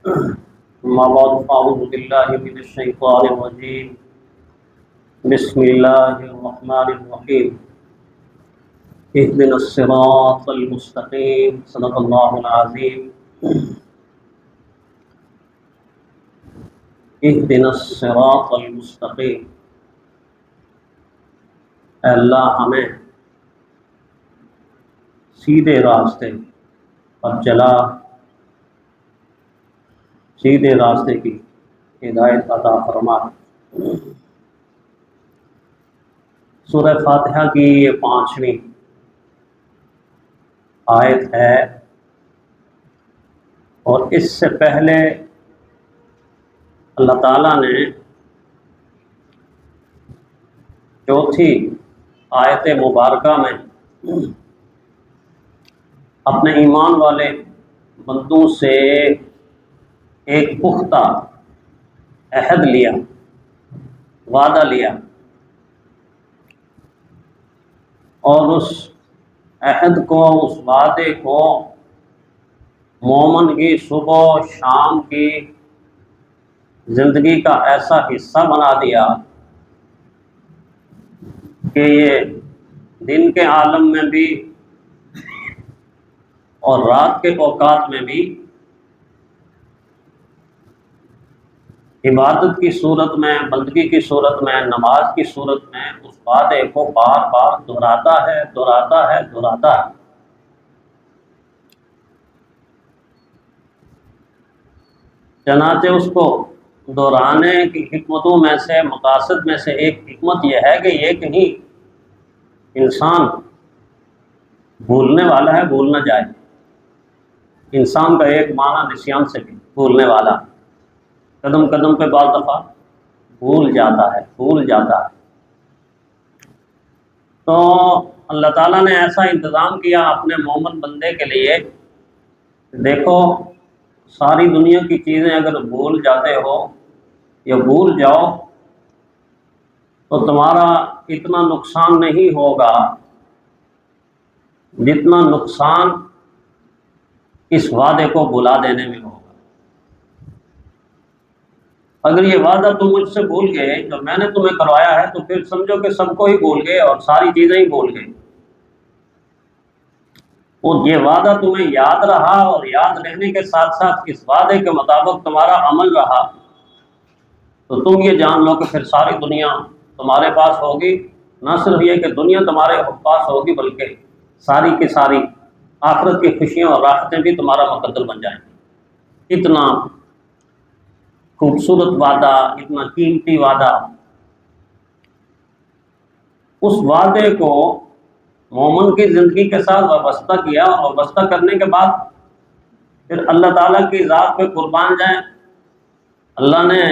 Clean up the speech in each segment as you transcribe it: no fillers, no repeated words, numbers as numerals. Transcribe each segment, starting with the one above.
أما بعد فأعوذ بالله من الشيطان الرجيم. بسم الله الرحمن الرحيم. اهدنا الصراط المستقيم. صدق الله العظيم. اهدنا الصراط المستقيم. اے اللہ ہمیں سیدھے راستے پر چلا، سیدھے راستے کی ہدایت عطا فرما۔ سورہ فاتحہ کی یہ 5ویں آیت ہے، اور اس سے پہلے اللہ تعالیٰ نے چوتھی آیت مبارکہ میں اپنے ایمان والے بندوں سے ایک پختہ عہد لیا، وعدہ لیا، اور اس عہد کو، اس وعدے کو مومن کی صبح و شام کی زندگی کا ایسا حصہ بنا دیا کہ یہ دن کے عالم میں بھی اور رات کے اوقات میں بھی عبادت کی صورت میں، بندگی کی صورت میں، نماز کی صورت میں اس وعدے کو بار بار دہراتا ہے، دہراتا ہے، دہراتا ہے۔ چنانچہ اس کو دہرانے کی حکمتوں میں سے، مقاصد میں سے ایک حکمت یہ ہے کہ یہ کہیں انسان بھولنے والا ہے، بھول نہ جائے۔ انسان کا ایک معنی نسیان سے بھی، بھولنے والا، قدم قدم پہ بعض دفعہ بھول جاتا ہے، بھول جاتا ہے۔ تو اللہ تعالیٰ نے ایسا انتظام کیا اپنے مومن بندے کے لیے، دیکھو ساری دنیا کی چیزیں اگر بھول جاتے ہو یا بھول جاؤ تو تمہارا اتنا نقصان نہیں ہوگا جتنا نقصان اس وعدے کو بھلا دینے میں ہوگا۔ اگر یہ وعدہ تم مجھ سے بھول گئے جو میں نے تمہیں کروایا ہے، تو پھر سمجھو کہ سب کو ہی بھول گئے اور ساری چیزیں ہی بھول گئے۔ اور یہ وعدہ تمہیں یاد رہا، اور یاد رہنے کے ساتھ ساتھ اس وعدے کے مطابق تمہارا عمل رہا، تو تم یہ جان لو کہ پھر ساری دنیا تمہارے پاس ہوگی۔ نہ صرف یہ کہ دنیا تمہارے پاس ہوگی، بلکہ ساری کی ساری آخرت کی خوشیاں اور راحتیں بھی تمہارا مقدر بن جائیں گی۔ اتنا خوبصورت وعدہ، اتنا قیمتی وعدہ، اس وعدے کو مومن کی زندگی کے ساتھ وابستہ کیا، اور وابستہ کرنے کے بعد پھر اللہ تعالیٰ کی ذات پہ قربان جائیں۔ اللہ نے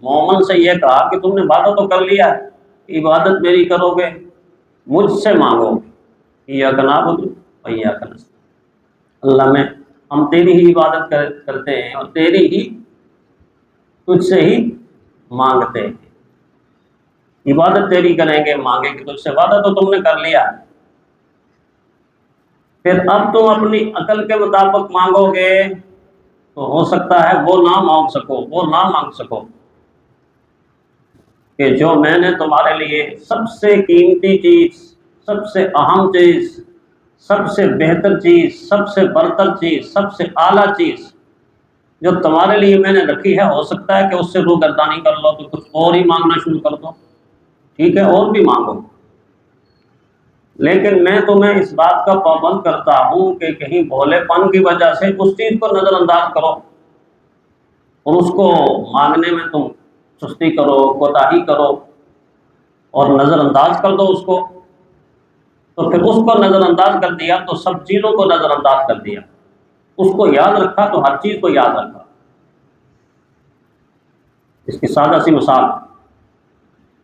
مومن سے یہ کہا کہ تم نے وعدہ تو کر لیا ہے، عبادت میری کرو گے، مجھ سے مانگو، ایاک نعبد و ایاک نستعین۔ اللہ میں ہم تیری ہی عبادت کرتے ہیں اور تیری ہی، تجھ سے ہی مانگتے ہیں، عبادت تیری کریں گے، مانگیں گے تجھ سے، وعدہ تو تم نے کر لیا۔ پھر اب تم اپنی عقل کے مطابق مانگو گے تو ہو سکتا ہے وہ نہ مانگ سکو کہ جو میں نے تمہارے لیے سب سے قیمتی چیز، سب سے اہم چیز، سب سے بہتر چیز، سب سے برتر چیز، سب سے اعلیٰ چیز جو تمہارے لیے میں نے رکھی ہے، ہو سکتا ہے کہ اس سے روگردانی کر لو تو کچھ اور ہی مانگنا شروع کر دو، ٹھیک ہے، اور بھی مانگو، لیکن میں تمہیں اس بات کا پابند کرتا ہوں کہ کہیں بھولے پن کی وجہ سے اس چیز کو نظر انداز کرو اور اس کو مانگنے میں تم سستی کرو، کوتاہی کرو اور نظر انداز کر دو اس کو، تو پھر اس کو نظر انداز کر دیا تو سب چیزوں کو نظر انداز کر دیا، اس کو یاد رکھا تو ہر چیز کو یاد رکھا۔ اس کی سادہ سی مثال،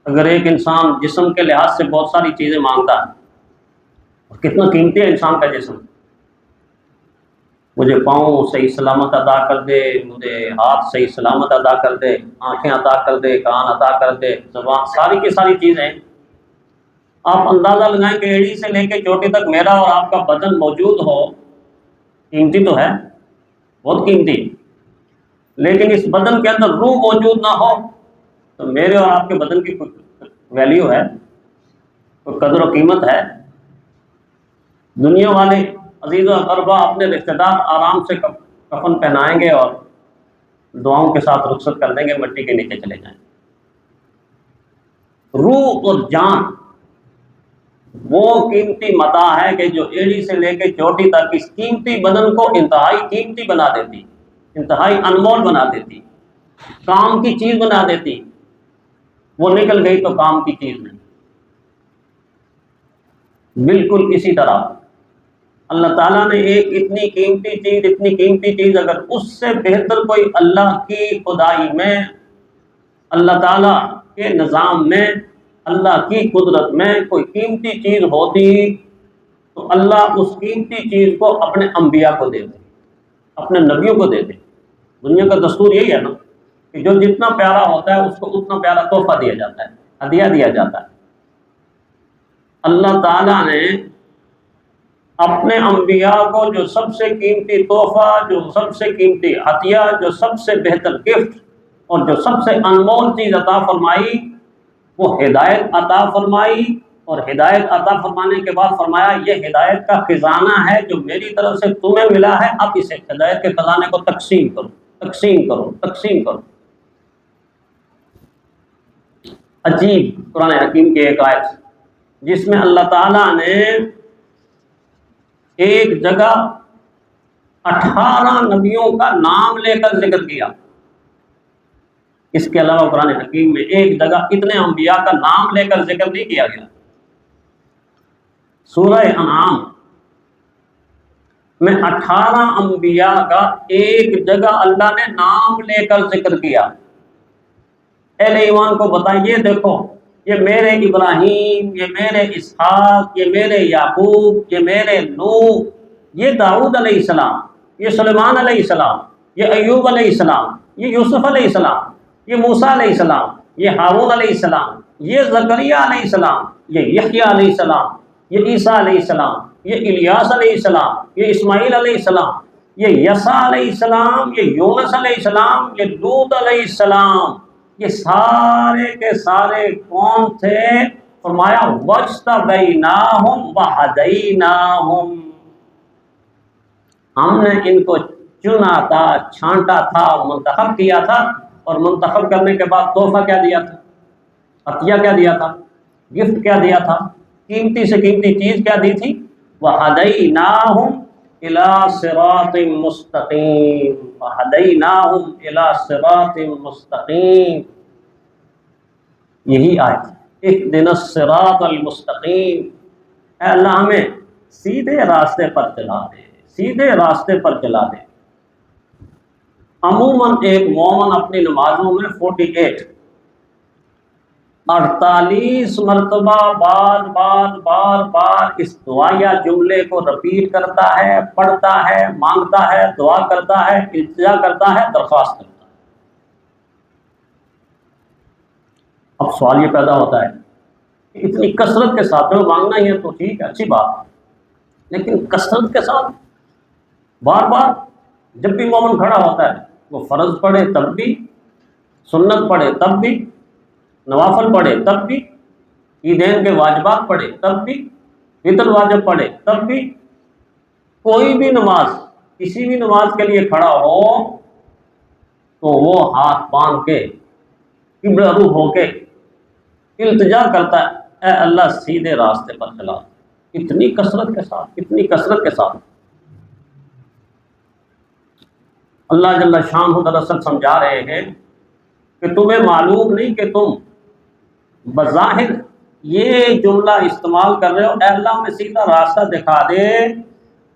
اگر ایک انسان جسم کے لحاظ سے بہت ساری چیزیں مانگتا ہے، اور کتنا قیمتی ہے انسان کا جسم، مجھے پاؤں صحیح سلامت عطا کر دے، مجھے ہاتھ صحیح سلامت عطا کر دے، آنکھیں عطا کر دے، کان عطا کر دے، زبان، ساری کی ساری چیزیں آپ اندازہ لگائیں کہ ایڑی سے لے کے چوٹی تک میرا اور آپ کا بدن موجود ہو، قیمتی تو ہے، بہت قیمتی۔ لیکن اس بدن کے اندر روح موجود نہ ہو تو میرے اور آپ کے بدن کی کوئی ویلیو ہے، کوئی قدر و قیمت ہے؟ دنیا والے عزیز و اقربا اپنے رشتہ دار آرام سے کفن پہنائیں گے اور دعاؤں کے ساتھ رخصت کر دیں گے، مٹی کے نیچے چلے جائیں۔ روح اور جان وہ قیمتی متاع ہے کہ جو ایڑی سے لے کے چوٹی تک اس قیمتی بدن کو انتہائی قیمتی بنا دیتی، انتہائی انمول بنا دیتی، کام کی چیز بنا دیتی۔ وہ نکل گئی تو کام کی چیز نہیں۔ بالکل اسی طرح اللہ تعالیٰ نے ایک اتنی قیمتی چیز اگر اس سے بہتر کوئی اللہ کی خدائی میں، اللہ تعالیٰ کے نظام میں، اللہ کی قدرت میں کوئی قیمتی چیز ہوتی تو اللہ اس قیمتی چیز کو اپنے انبیاء کو دیتے، اپنے نبیوں کو دیتے۔ دنیا کا دستور یہی ہے نا کہ جو جتنا پیارا ہوتا ہے اس کو اتنا پیارا تحفہ دیا جاتا ہے، ہدیہ دیا جاتا ہے۔ اللہ تعالیٰ نے اپنے انبیاء کو جو سب سے قیمتی تحفہ، جو سب سے قیمتی عطیہ، جو سب سے بہتر گفٹ اور جو سب سے انمول چیز عطا فرمائی وہ ہدایت عطا فرمائی، اور ہدایت عطا فرمانے کے بعد فرمایا یہ ہدایت کا خزانہ ہے جو میری طرف سے تمہیں ملا ہے، اب اسے ہدایت کے خزانے کو تقسیم کرو، تقسیم کرو، تقسیم کرو۔ عجیب قرآن حکیم کی ایک آیت جس میں اللہ تعالیٰ نے ایک جگہ 18 نبیوں کا نام لے کر ذکر کیا۔ اس کے علاوہ قرآن حکیم میں ایک جگہ اتنے انبیاء کا نام لے کر ذکر نہیں کیا گیا۔ سورہ انعام میں 18 انبیاء کا ایک جگہ اللہ نے نام لے کر ذکر کیا۔ اہل ایمان کو بتائیے، دیکھو یہ میرے ابراہیم، یہ میرے اسحاق، یہ میرے یعقوب، یہ میرے نوح، یہ داؤد علیہ السلام، یہ سلیمان علیہ السلام، یہ ایوب علیہ السلام، یہ یوسف علیہ السلام، یہ موسیٰ علیہ السلام، یہ ہارون علیہ السلام، یہ زکریا علیہ السلام، یہ یحییٰ علیہ السلام، یہ عیسیٰ علیہ السلام، یہ الیاس علیہ السلام، یہ اسماعیل علیہ السلام، یہ یسع علیہ السلام، یہ یونس علیہ السلام، یہ لوط علیہ السلام، یہ سارے کے سارے کون تھے؟ فرمایا وَاجْتَبَيْنَاهُمْ وَهَدَيْنَاهُمْ، ہم نے ان کو چنا تھا، چھانٹا تھا، منتخب کیا تھا، اور منتخب کرنے کے بعد تحفہ کیا دیا تھا؟ عطیہ کیا دیا تھا؟ گفٹ کیا دیا تھا؟ قیمتی سے قیمتی چیز کیا دی تھی؟ وَهَدَيْنَاهُمْ إِلَىٰ صِرَاطٍ مُسْتَقِيمٍ، وَهَدَيْنَاهُمْ إِلَىٰ صِرَاطٍ مُسْتَقِيمٍ۔ یہی آیت اهْدِنَا الصِّرَاطَ الْمُسْتَقِيمَ، اے اللہ ہمیں سیدھے راستے پر چلا دے، سیدھے راستے پر چلا دے۔ عموماً ایک مومن اپنی نمازوں میں 48 مرتبہ بار بار اس دعائیہ جملے کو رپیٹ کرتا ہے، پڑھتا ہے، مانگتا ہے، دعا کرتا ہے، التجا کرتا ہے، درخواست کرتا ہے۔ اب سوال یہ پیدا ہوتا ہے کہ اتنی کثرت کے ساتھ میں مانگنا ہی ہے تو ٹھیک ہے، اچھی بات ہے، لیکن کثرت کے ساتھ بار بار جب بھی مومن کھڑا ہوتا ہے وہ فرض پڑھے تب بھی، سنت پڑھے تب بھی، نوافل پڑھے تب بھی، عیدین کے واجبات پڑھے تب بھی، فطر واجب پڑھے تب بھی، کوئی بھی نماز کسی بھی نماز کے لیے کھڑا ہو تو وہ ہاتھ باندھ کے قبلہ رو ہو کے التجا کرتا ہے، اے اللہ سیدھے راستے پر چلا۔ اتنی کثرت کے ساتھ، اتنی کثرت کے ساتھ اللہ جل شانہ دراصل سمجھا رہے ہیں کہ تمہیں معلوم نہیں کہ تم بظاہر یہ جملہ استعمال کر رہے ہو، اے اللہ ہمیں سیدھا راستہ دکھا دے،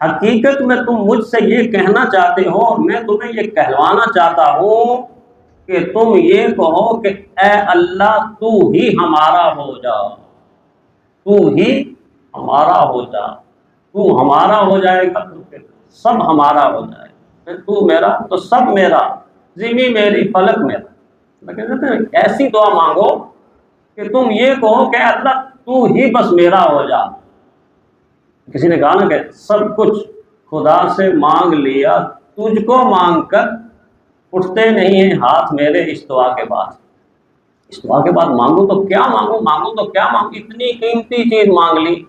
حقیقت میں تم مجھ سے یہ کہنا چاہتے ہو اور میں تمہیں یہ کہلوانا چاہتا ہوں کہ تم یہ کہو کہ اے اللہ تو ہی ہمارا ہو جا، تو ہی ہمارا ہو جا، تو ہمارا ہو جائے گا تو پھر سب ہمارا ہو جائے گا، پھر تو میرا تو سب میرا، زمین میری فلک میرا۔ لیکن ایسی دعا مانگو کہ تم یہ کہو کہ اللہ تو ہی بس میرا ہو جا۔ کسی نے کہا نا کہ سب کچھ خدا سے مانگ لیا، تجھ کو مانگ کر اٹھتے نہیں ہیں ہاتھ میرے استوا کے بعد۔ استوا کے بعد مانگو تو کیا مانگو، مانگو تو کیا مانگو، اتنی قیمتی چیز مانگ لی۔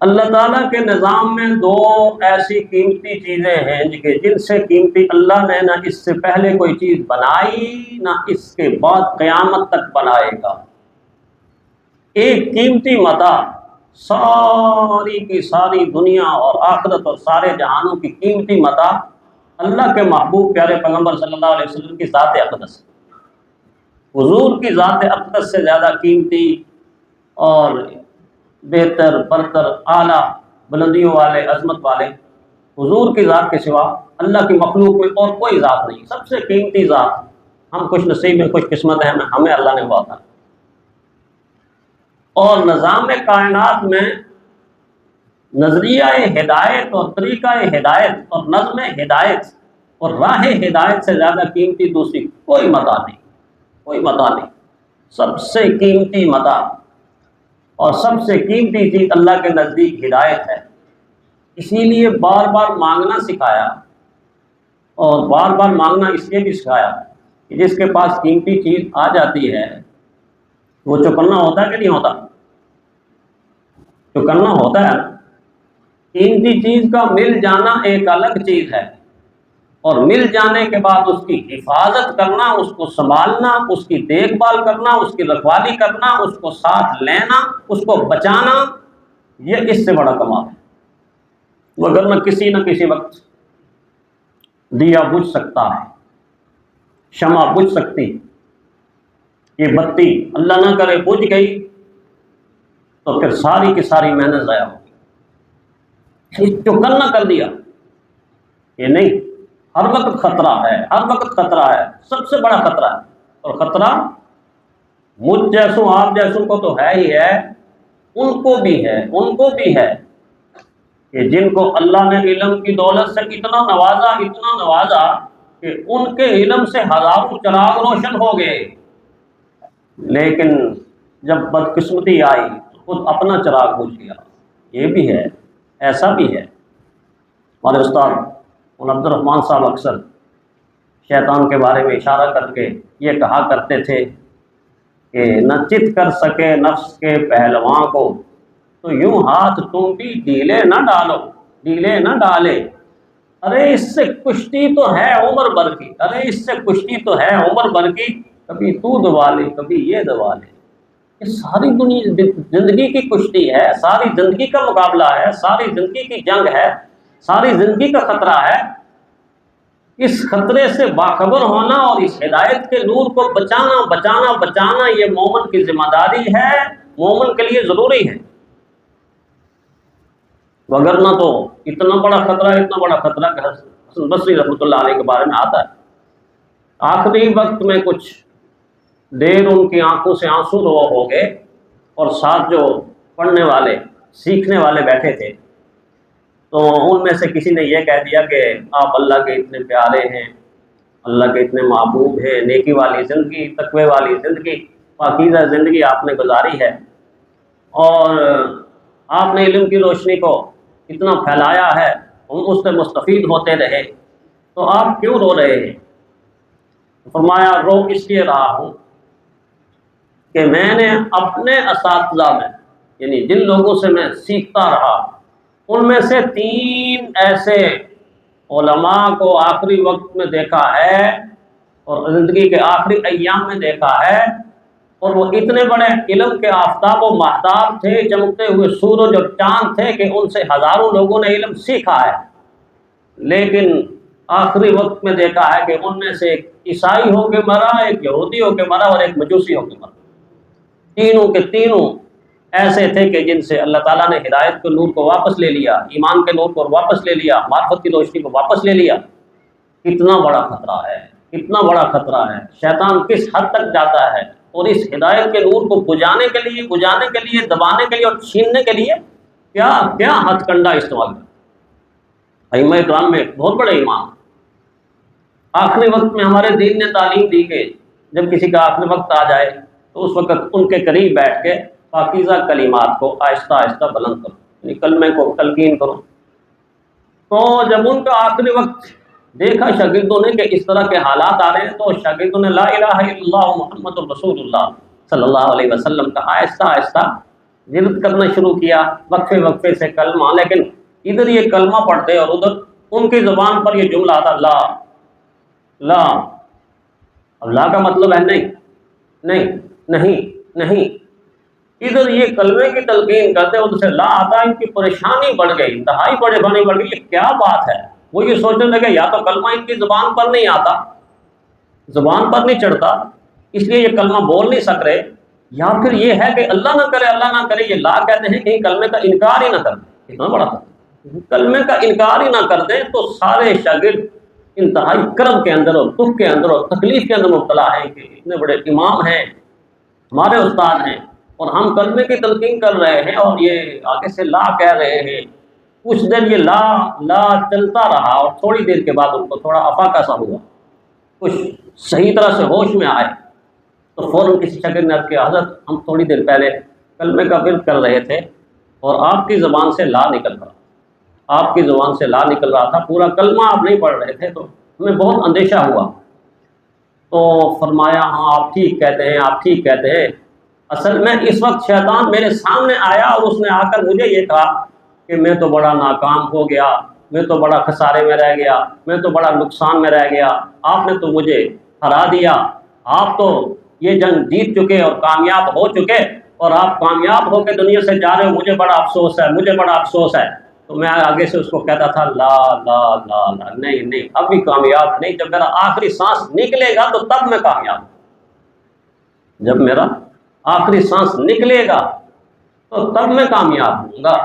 اللہ تعالیٰ کے نظام میں دو ایسی قیمتی چیزیں ہیں کہ جن سے قیمتی اللہ نے نہ اس سے پہلے کوئی چیز بنائی نہ اس کے بعد قیامت تک بنائے گا۔ ایک قیمتی متاع، ساری کی ساری دنیا اور آخرت اور سارے جہانوں کی قیمتی متاع اللہ کے محبوب پیارے پیغمبر صلی اللہ علیہ وسلم کی ذات اقدس، حضور کی ذات اقدس سے زیادہ قیمتی اور بہتر، برتر، اعلیٰ، بلندیوں والے، عظمت والے حضور کی ذات کے سوا اللہ کی مخلوق میں اور کوئی ذات نہیں۔ سب سے قیمتی ذات، ہم خوش نصیب ہیں، خوش قسمت ہیں، ہمیں اللہ نے بہت۔ اور نظام کائنات میں نظریہ ہدایت اور طریقہ ہدایت اور نظم ہدایت اور راہ ہدایت سے زیادہ قیمتی دوسری کوئی متاع نہیں، کوئی متاع نہیں۔ سب سے قیمتی متاع اور سب سے قیمتی چیز اللہ کے نزدیک ہدایت ہے۔ اسی لیے بار بار مانگنا سکھایا، اور بار بار مانگنا اس لیے بھی سکھایا کہ جس کے پاس قیمتی چیز آ جاتی ہے وہ چوکنا ہوتا ہے کہ نہیں ہوتا؟ چوکنا ہوتا ہے۔ قیمتی چیز کا مل جانا ایک الگ چیز ہے، اور مل جانے کے بعد اس کی حفاظت کرنا، اس کو سنبھالنا، اس کی دیکھ بھال کرنا، اس کی رکھوالی کرنا، اس کو ساتھ لینا، اس کو بچانا، یہ اس سے بڑا کمال ہے۔ وگرنہ کسی نہ کسی وقت دیا بجھ سکتا ہے، شمع بجھ سکتی، یہ بتی اللہ نہ کرے بجھ گئی تو پھر ساری کی ساری محنت ضائع ہوگی۔ چوکن نہ کر دیا، یہ نہیں، ہر وقت خطرہ ہے، ہر وقت خطرہ ہے، سب سے بڑا خطرہ ہے۔ اور خطرہ مجھ جیسوں آپ جیسوں کو تو ہے ہی ہے، ان کو بھی ہے، ان کو بھی ہے کہ جن کو اللہ نے علم کی دولت سے اتنا نوازا، اتنا نوازا کہ ان کے علم سے ہزاروں چراغ روشن ہو گئے، لیکن جب بدقسمتی آئی تو خود اپنا چراغ بجھ گیا۔ یہ بھی ہے، ایسا بھی ہے۔ ہمارے استاد عبد الرحمن صاحب اکثر شیطان کے بارے میں اشارہ کر کے یہ کہا کرتے تھے کہ نہ چت کر سکے نفس کے پہلواں کو، تو یوں ہاتھ تم بھی ڈھیلے نہ ڈالو، ڈھیلے نہ ڈالے۔ ارے اس سے کشتی تو ہے عمر بھر کی، ارے اس سے کشتی تو ہے عمر بھر کی، کبھی تو دبا لے کبھی یہ دبا لے۔ یہ ساری دنیا زندگی کی کشتی ہے، ساری زندگی کا مقابلہ ہے، ساری زندگی کی جنگ ہے، ساری زندگی کا خطرہ ہے۔ اس خطرے سے باخبر ہونا اور اس ہدایت کے نور کو بچانا بچانا بچانا، یہ مومن کی ذمہ داری ہے، مومن کے لیے ضروری ہے۔ وگرنہ تو اتنا بڑا خطرہ، اتنا بڑا خطرہ کہ حسن بصری رحمۃ اللہ علیہ کے بارے میں آتا ہے، آخری وقت میں کچھ دیر ان کی آنکھوں سے آنسو ہو گئے، اور ساتھ جو پڑھنے والے سیکھنے والے بیٹھے تھے تو ان میں سے کسی نے یہ کہہ دیا کہ آپ اللہ کے اتنے پیارے ہیں، اللہ کے اتنے محبوب ہیں، نیکی والی زندگی، تقوی والی زندگی، پاکیزہ زندگی آپ نے گزاری ہے، اور آپ نے علم کی روشنی کو اتنا پھیلایا ہے، ہم اس سے مستفید ہوتے رہے، تو آپ کیوں رو رہے ہیں؟ فرمایا رو اس لیے رہا ہوں کہ میں نے اپنے اساتذہ میں، یعنی جن لوگوں سے میں سیکھتا رہا، ان میں سے 3 ایسے علماء کو آخری وقت میں دیکھا ہے اور زندگی کے آخری ایام میں دیکھا ہے، اور وہ اتنے بڑے علم کے آفتاب و مہتاب تھے، چمکتے ہوئے سورج اور چاند تھے کہ ان سے ہزاروں لوگوں نے علم سیکھا ہے، لیکن آخری وقت میں دیکھا ہے کہ ان میں سے ایک عیسائی ہو کے مرا، ایک یہودی ہو کے مرا اور ایک مجوسی ہو کے مرا۔ تینوں کے تینوں ایسے تھے کہ جن سے اللہ تعالیٰ نے ہدایت کے نور کو واپس لے لیا، ایمان کے نور کو واپس لے لیا، معرفت کی روشنی کو واپس لے لیا۔ کتنا بڑا خطرہ ہے، کتنا بڑا خطرہ ہے، شیطان کس حد تک جاتا ہے، اور اس ہدایت کے نور کو بجھانے کے لیے، دبانے کے لیے اور چھیننے کے لیے کیا کیا ہتھ کنڈا استعمال کرتا۔ ائمہ کرام میں بہت بڑے امام، آخری وقت میں ہمارے دین نے تعلیم دی کہ جب کسی کا آخری وقت آ جائے تو اس وقت ان کے قریب بیٹھ کے پاکیزہ کلمات کو آہستہ آہستہ بلند کرو، یعنی کلمے کو تلقین کرو۔ تو جب ان کا آخری وقت دیکھا شاگردوں نے کہ اس طرح کے حالات آ رہے ہیں، تو شاگردوں نے لا الہ الا اللہ محمد رسول اللہ صلی اللہ علیہ وسلم کا آہستہ آہستہ ورد کرنا شروع کیا، وقفے وقفے سے کلمہ، لیکن ادھر یہ کلمہ پڑھتے اور ادھر ان کی زبان پر یہ جملہ آتا لا لا۔ اب لا کا مطلب ہے نہیں نہیں نہیں نہیں، ادھر یہ کلمے کی تلقین کرتے ادھر سے لا آتا، ان کی پریشانی بڑھ گئی، انتہائی پریشانی بڑھ گئی، یہ کیا بات ہے؟ وہ یہ سوچنے لگے یا تو کلمہ ان کی زبان پر نہیں آتا، زبان پر نہیں چڑھتا اس لیے یہ کلمہ بول نہیں سک رہے، یا پھر یہ ہے کہ اللہ نہ کرے یہ لا کہتے ہیں کہیں کلمے کا انکار ہی نہ کر دیں۔ اتنا بڑا کلمے کا انکار ہی نہ کر دیں تو سارے شاگرد انتہائی کرب کے اندر اور دکھ کے اندر اور تکلیف کے اندر مبتلا ہیں کہ اتنے بڑے امام ہیں، ہمارے استاد ہیں، اور ہم کلمے کی تلقین کر رہے ہیں اور یہ آگے سے لا کہہ رہے ہیں۔ کچھ دیر یہ لا لا چلتا رہا اور تھوڑی دیر کے بعد ان کو تھوڑا افاقہ سا ہوا، کچھ صحیح طرح سے ہوش میں آئے، تو فوراً کسی شاگرد نے عرض کیا حضرت ہم تھوڑی دیر پہلے کلمے کا ورد کر رہے تھے اور آپ کی زبان سے لا نکل رہا، آپ کی زبان سے لا نکل رہا تھا، پورا کلمہ آپ نہیں پڑھ رہے تھے، تو ہمیں بہت اندیشہ ہوا۔ تو فرمایا ہاں آپ ٹھیک کہتے ہیں، آپ ٹھیک کہتے ہیں، اصل میں اس وقت شیطان میرے سامنے آیا اور اس نے آ کر مجھے یہ کہا کہ میں تو بڑا ناکام ہو گیا، میں تو بڑا خسارے میں رہ گیا، میں تو بڑا نقصان میں رہ گیا، آپ نے تو مجھے ہرا دیا، آپ تو یہ جنگ جیت چکے اور کامیاب ہو چکے اور آپ کامیاب ہو کے دنیا سے جا رہے ہو، مجھے بڑا افسوس ہے، مجھے بڑا افسوس ہے۔ تو میں آگے سے اس کو کہتا تھا لا لا لا لا، نہیں نہیں اب بھی کامیاب نہیں، جب میرا آخری سانس نکلے گا تو تب میں کامیاب ہوں، جب میرا آخری سانس نکلے گا تو تب میں کامیاب ہوں گا۔